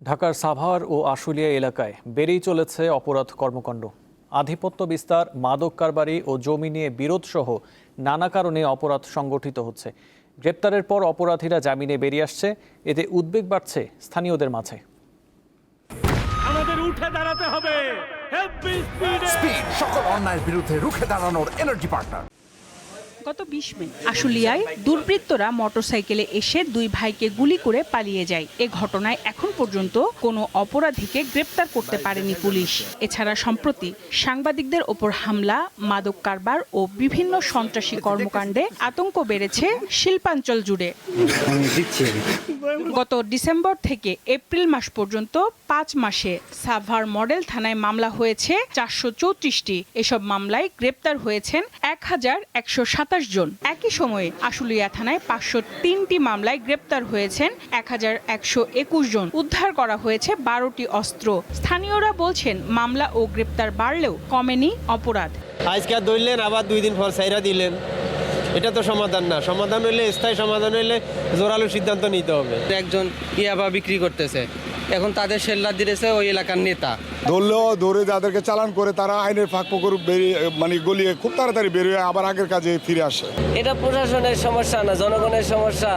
ঢাকার সাভার ও আশুলিয়া এলাকায় বেড়েই চলেছে অপরাধ কর্মকাণ্ড। আধিপত্য বিস্তার, মাদক কারবারি ও জমি নিয়ে বিরোধ সহ নানা কারণে অপরাধ সংগঠিত হচ্ছে। গ্রেপ্তারের পর অপরাধীরা জামিনে বেরিয়ে আসছে, এতে উদ্বেগ বাড়ছে স্থানীয়দের মাঝে। আমাদের উঠে দাঁড়াতে হবে, স্পিড সকল অন্যায়ের বিরুদ্ধে রুখে দাঁড়ানোর এনার্জি পার্টনার। গত ২০ মে আশুলিয়ায় দুর্বৃত্তরা মোটরসাইকেলে এসে দুই ভাইকে গুলি করে পালিয়ে যায়। এ ঘটনায় এখন পর্যন্ত কোনো অপরাধীকে গ্রেপ্তার করতে পারেনি পুলিশ। এছাড়া সম্প্রতি সাংবাদিকদের ওপর হামলা, মাদক কারবার ও বিভিন্ন সন্ত্রাসী কর্মকাণ্ডে আতঙ্ক বেড়েছে শিল্পাঞ্চল জুড়ে। গত ডিসেম্বর থেকে এপ্রিল মাস পর্যন্ত ৫ মাসে সাভার মডেল থানায় মামলা হয়েছে ৪৩৪টি। এসব মামলায় গ্রেপ্তার হয়েছেন ১,১২৭ জন। একই সময়ে আশুলিয়া থানায় ৫০৩টি মামলায় গ্রেপ্তার হয়েছেন ১,১২১ জন। উদ্ধার করা হয়েছে ১২টি অস্ত্র। স্থানীয়রা বলছেন, মামলা ও গ্রেপ্তার বাড়লেও কমেনি অপরাধ। আজকে ধরলেন, আবার 2 দিন পর সাইরা দিলেন। এটা তো সমাধান না। সমাধান হইলে, স্থায়ী সমাধান হইলে জোরালো সিদ্ধান্ত নিতে হবে। একজন ইয়াবা বিক্রি করতেছে, এখন তাদের সেল্লার দিয়েছে ওই এলাকার নেতা। ধরলেও ধরে যাদেরকে চালান করে তারা আইনের ফাঁক ফোকর গলিয়ে খুব তাড়াতাড়ি বেরিয়ে আবার আগের কাজে ফিরে আসে। এটা প্রশাসনের সমস্যা না, জনগণের সমস্যা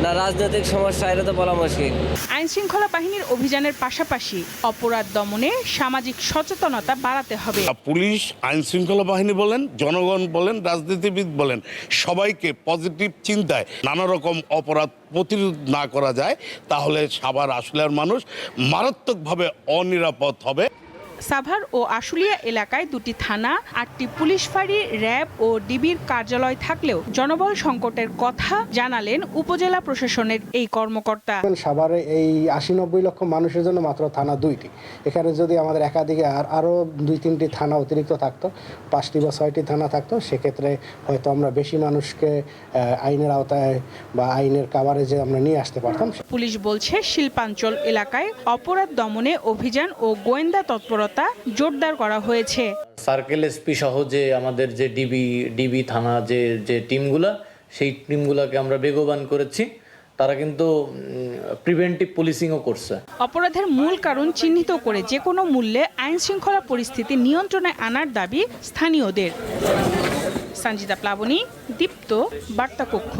না, রাজনৈতিক সমস্যা, এটা তো বলা মুশকিল। আইন শৃঙ্খলা বাহিনীর অভিযানের পাশাপাশি অপরাধ দমনে সামাজিক সচেতনতা বাড়াতে হবে। পুলিশ, আইন শৃঙ্খলা বাহিনী বলেন, জনগণ বলেন, রাজনীতিবিদ বলেন, সবাইকে পজিটিভ চিন্তায় নানা রকম অপরাধ প্রতিরোধ না করা যায়, তাহলে সাভার আশুলিয়ার মানুষ মারাত্মকভাবে অনিরাপদ হবে। সাভার ও আশুলিয়া এলাকায় 2টি থানা, 8টি পুলিশ ফাঁড়ি, র্যাব ও ডিবির কার্যালয় থাকলেও জনবল সংকটের কথা জানালেন উপজেলা প্রশাসনের এই কর্মকর্তা। সাভারে এই ৮০-৯০ লক্ষ মানুষের জন্য মাত্র থানা 2টি। এখানে যদি আমাদের একাধিকে আরও 2-3টি থানা অতিরিক্ত থাকতো, 5টি বা 6টি থানা থাকতো, সেক্ষেত্রে হয়তো আমরা বেশি মানুষকে আইনের আওতায় বা আইনের কাভারেজে আমরা নিয়ে আসতে পারতাম। পুলিশ বলছে, শিল্পাঞ্চল এলাকায় অপরাধ দমনে অভিযান ও গোয়েন্দা তৎপরতা জোরদার করা হয়েছে। সার্কেল এসপি সহ যে আমাদের যে ডিবি থানা যে টিমগুলা, সেই টিমগুলোকে আমরা বেগবান করেছি। তারা কিন্তু প্রিভেন্টিভ পুলিশিংও করছে। অপরাধের মূল কারণ চিহ্নিত করে যে কোনো মূল্যে আইন শৃঙ্খলা পরিস্থিতি নিয়ন্ত্রণে আনার দাবি স্থানীয়দের। সঞ্জিতা প্লাবনী, দীপ্ত, বার্তা কক্ষ।